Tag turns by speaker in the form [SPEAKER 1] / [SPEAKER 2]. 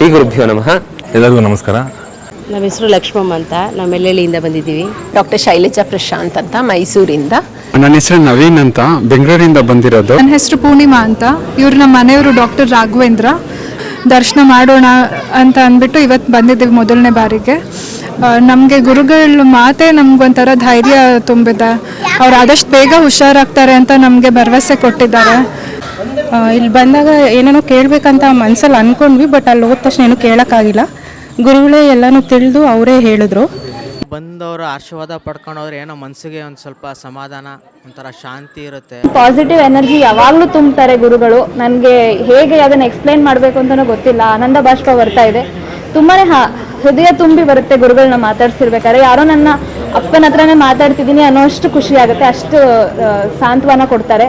[SPEAKER 1] ಶ್ರೀ ಗುರುಭ್ಯೋ ನಮಃ.
[SPEAKER 2] ಎಲ್ಲರಿಗೂ ನಮಸ್ಕಾರ.
[SPEAKER 3] ನಮ್ಮ ಹೆಸರು ಲಕ್ಷ್ಮಮ್ಮ ಅಂತ, ನಾವು ಮೆಲ್ಲೆಳ್ಳಿಯಿಂದ ಬಂದಿದ್ದೀವಿ.
[SPEAKER 4] ಡಾಕ್ಟರ್ ಶೈಲಜಾ ಪ್ರಶಾಂತ್ ಅಂತ, ಮೈಸೂರಿಂದ.
[SPEAKER 5] ನನ್ನ ಹೆಸರು ನವೀನ್ ಅಂತ, ಬೆಂಗಳೂರಿಂದ ಬಂದಿರೋದು.
[SPEAKER 6] ನನ್ನ ಹೆಸರು ಪೂರ್ಣಿಮಾ ಅಂತ, ಇವರು ನಮ್ಮ ಮನೆಯವರು ಡಾಕ್ಟರ್ ರಾಘವೇಂದ್ರ. ದರ್ಶನ ಮಾಡೋಣ ಅಂತ ಅಂದ್ಬಿಟ್ಟು ಇವತ್ತು ಬಂದಿದ್ದೀವಿ ಮೊದಲನೇ ಬಾರಿಗೆ. ನಮಗೆ ಗುರುಗಳ ಮಾತೇ ನಮಗೊಂಥರ ಧೈರ್ಯ ತುಂಬಿದೆ. ಅವ್ರು ಆದಷ್ಟು ಬೇಗ ಹುಷಾರಾಗ್ತಾರೆ ಅಂತ ನಮಗೆ ಭರವಸೆ ಕೊಟ್ಟಿದ್ದಾರೆ.
[SPEAKER 7] ಇಲ್ಲಿ ಬಂದಾಗ ಏನೇನೋ ಕೇಳಬೇಕಂತ ಮನಸ್ಸಲ್ಲಿ ಅಂದ್ಕೊಂಡ್ವಿ, ಬಟ್ ಅಲ್ಲಿ ಹೋದ ತಕ್ಷಣ ಏನೂ ಕೇಳೋಕ್ಕಾಗಿಲ್ಲ. ಗುರುಗಳೇ ಎಲ್ಲನೂ ತಿಳಿದು ಅವರೇ ಹೇಳಿದ್ರು.
[SPEAKER 8] ಬಂದವರು ಆಶೀರ್ವಾದ ಪಡ್ಕೊಂಡವ್ರು ಏನೋ ಮನಸ್ಸಿಗೆ ಒಂದು ಸ್ವಲ್ಪ ಸಮಾಧಾನ, ಒಂಥರ ಶಾಂತಿ ಇರುತ್ತೆ.
[SPEAKER 9] ಪಾಸಿಟಿವ್ ಎನರ್ಜಿ ಯಾವಾಗಲೂ ತುಂಬ್ತಾರೆ ಗುರುಗಳು. ನನಗೆ ಹೇಗೆ ಅದನ್ನು ಎಕ್ಸ್ಪ್ಲೈನ್ ಮಾಡಬೇಕು ಅಂತಲೂ ಗೊತ್ತಿಲ್ಲ, ಆನಂದ ಬಾಷ್ಪ ಬರ್ತಾ ಇದೆ. ತುಂಬಾ ಹೃದಯ ತುಂಬಿ ಬರುತ್ತೆ ಗುರುಗಳನ್ನ ಮಾತಾಡ್ಸಿರ್ಬೇಕಾದ್ರೆ. ಯಾರೋ ನನ್ನ ಅಪ್ಪನ ಹತ್ರನೇ ಮಾತಾಡ್ತಿದ್ದೀನಿ ಅನ್ನೋಷ್ಟು ಖುಷಿ ಆಗುತ್ತೆ, ಅಷ್ಟು ಸಾಂತ್ವನ ಕೊಡ್ತಾರೆ.